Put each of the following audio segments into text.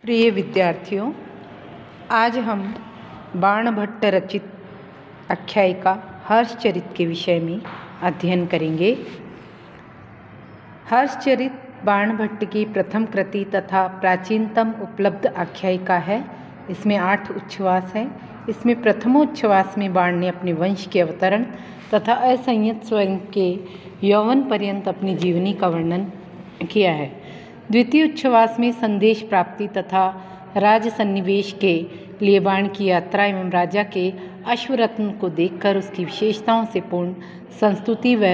प्रिय विद्यार्थियों, आज हम बाणभट्ट रचित आख्यायिका हर्षचरित के विषय में अध्ययन करेंगे। हर्षचरित बाणभट्ट की प्रथम कृति तथा प्राचीनतम उपलब्ध आख्यायिका है। इसमें 8 उच्छ्वास हैं। इसमें प्रथमोच्छ्वास में बाण ने अपने वंश के अवतरण तथा असंयत स्वयं के यौवन पर्यंत अपनी जीवनी का वर्णन किया है। द्वितीय उच्छ्वास में संदेश प्राप्ति तथा राज सन्निवेश के लिए बाण की यात्रा एवं राजा के अश्वरत्न को देखकर उसकी विशेषताओं से पूर्ण संस्तुति व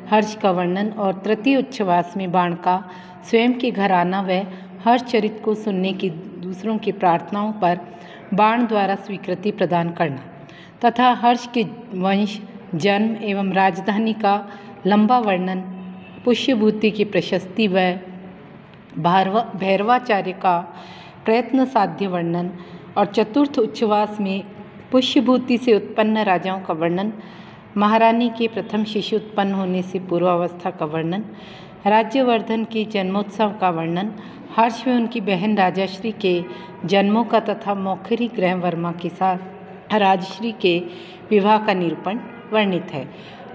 हर्ष का वर्णन, और तृतीय उच्छ्वास में बाण का स्वयं के घर आना व हर्षचरित को सुनने की दूसरों की प्रार्थनाओं पर बाण द्वारा स्वीकृति प्रदान करना तथा हर्ष के वंश, जन्म एवं राजधानी का लंबा वर्णन, पुष्यभूति की प्रशस्ति व भैरवाचार्य का प्रयत्न साध्य वर्णन, और चतुर्थ उच्छ्वास में पुष्यभूति से उत्पन्न राजाओं का वर्णन, महारानी के प्रथम शिशु उत्पन्न होने से पूर्वावस्था का वर्णन, राज्यवर्धन के जन्मोत्सव का वर्णन, हर्ष में उनकी बहन राजाश्री के जन्मों का तथा मौखरी ग्रहवर्मा के साथ राजश्री के विवाह का निरूपण वर्णित है।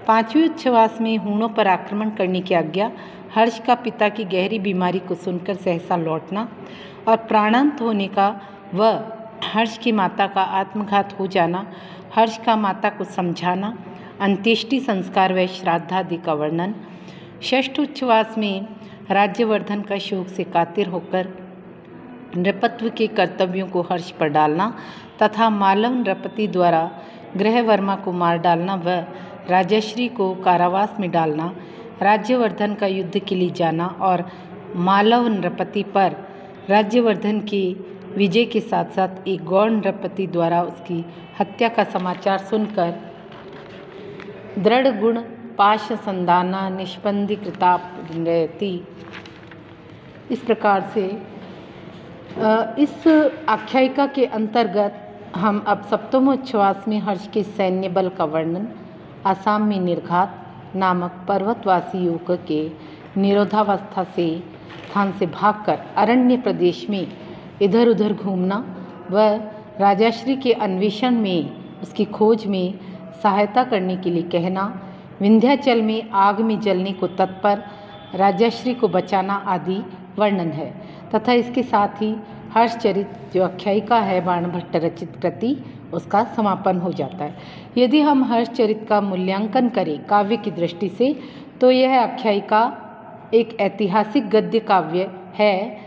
पांचवें उच्छ्वास में हूणों पर आक्रमण करने की आज्ञा, हर्ष का पिता की गहरी बीमारी को सुनकर सहसा लौटना और प्राणांत होने का व हर्ष की माता का आत्मघात हो जाना, हर्ष का माता को समझाना, अंत्येष्टि संस्कार व श्राद्ध आदि का वर्णन। षष्ठ उच्छ्वास में राज्यवर्धन का शोक से कातिर होकर नृपत्व के कर्तव्यों को हर्ष पर डालना तथा मालव नृपति द्वारा ग्रहवर्मा को मार डालना व राजश्री को कारावास में डालना, राज्यवर्धन का युद्ध के लिए जाना और मालव नृपति पर राज्यवर्धन की विजय के साथ साथ एक गौड़ नृपति द्वारा उसकी हत्या का समाचार सुनकर दृढ़ गुण पाश संदाना निष्पंदी कृतापति। इस प्रकार से इस आख्यायिका के अंतर्गत हम अब सप्तमोच्छ्वास में हर्ष के सैन्य बल का वर्णन, असम में निर्घात नामक पर्वतवासी युवक के निरोधावस्था से स्थान से भागकर अरण्य प्रदेश में इधर उधर घूमना व राजाश्री के अन्वेषण में उसकी खोज में सहायता करने के लिए कहना, विंध्याचल में आग में जलने को तत्पर राजाश्री को बचाना आदि वर्णन है तथा इसके साथ ही हर्षचरित जो आख्यायिका है बाणभट्ट रचित कृति, उसका समापन हो जाता है। यदि हम हर्षचरित का मूल्यांकन करें काव्य की दृष्टि से, तो यह आख्यायिका एक ऐतिहासिक गद्य काव्य है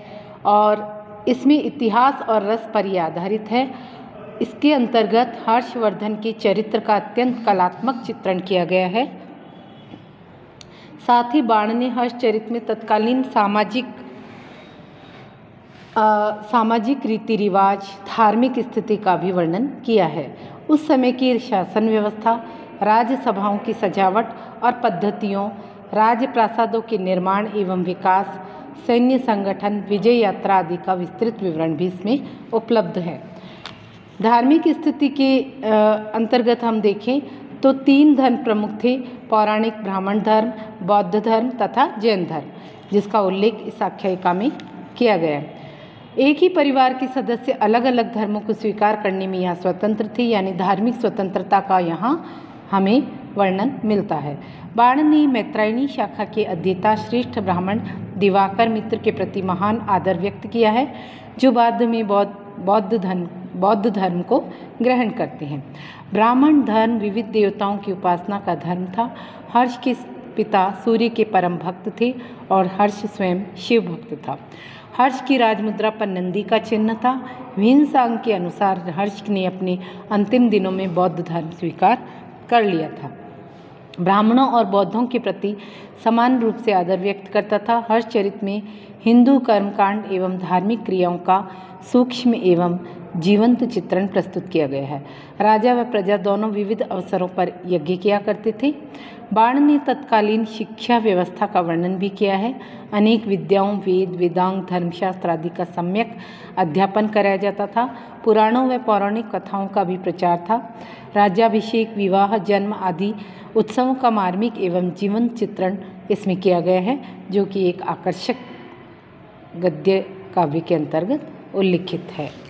और इसमें इतिहास और रस पर ही आधारित है। इसके अंतर्गत हर्षवर्धन के चरित्र का अत्यंत कलात्मक चित्रण किया गया है। साथ ही बाण ने हर्षचरित में तत्कालीन सामाजिक रीति रिवाज, धार्मिक स्थिति का भी वर्णन किया है। उस समय की शासन व्यवस्था, राजसभाओं की सजावट और पद्धतियों, राजप्रासादों के निर्माण एवं विकास, सैन्य संगठन, विजय यात्रा आदि का विस्तृत विवरण भी इसमें उपलब्ध है। धार्मिक स्थिति के अंतर्गत हम देखें तो 3 धर्म प्रमुख थे: पौराणिक ब्राह्मण धर्म, बौद्ध धर्म तथा जैन धर्म, जिसका उल्लेख इस आख्यायिका में किया गया है। एक ही परिवार के सदस्य अलग अलग धर्मों को स्वीकार करने में यहाँ स्वतंत्र थे, यानी धार्मिक स्वतंत्रता का यहाँ हमें वर्णन मिलता है। बाण ने मैत्रायणी शाखा के अध्येता श्रेष्ठ ब्राह्मण दिवाकर मित्र के प्रति महान आदर व्यक्त किया है, जो बाद में बौद्ध धर्म को ग्रहण करते हैं। ब्राह्मण धर्म विविध देवताओं की उपासना का धर्म था। हर्ष के पिता सूर्य के परम भक्त थे और हर्ष स्वयं शिव भक्त था। हर्ष की राजमुद्रा पर नंदी का चिन्ह था। विहिंसांग के अनुसार हर्ष ने अपने अंतिम दिनों में बौद्ध धर्म स्वीकार कर लिया था। ब्राह्मणों और बौद्धों के प्रति समान रूप से आदर व्यक्त करता था। हर्षचरित में हिंदू कर्मकांड एवं धार्मिक क्रियाओं का सूक्ष्म एवं जीवंत चित्रण प्रस्तुत किया गया है। राजा व प्रजा दोनों विविध अवसरों पर यज्ञ किया करते थे। बाण ने तत्कालीन शिक्षा व्यवस्था का वर्णन भी किया है। अनेक विद्याओं, वेद, वेदांग, धर्मशास्त्र आदि का सम्यक अध्यापन कराया जाता था। पुराणों व पौराणिक कथाओं का भी प्रचार था। राज्याभिषेक, विवाह, जन्म आदि उत्सवों का मार्मिक एवं जीवंत चित्रण इसमें किया गया है, जो कि एक आकर्षक गद्य काव्य के अंतर्गत उल्लिखित है।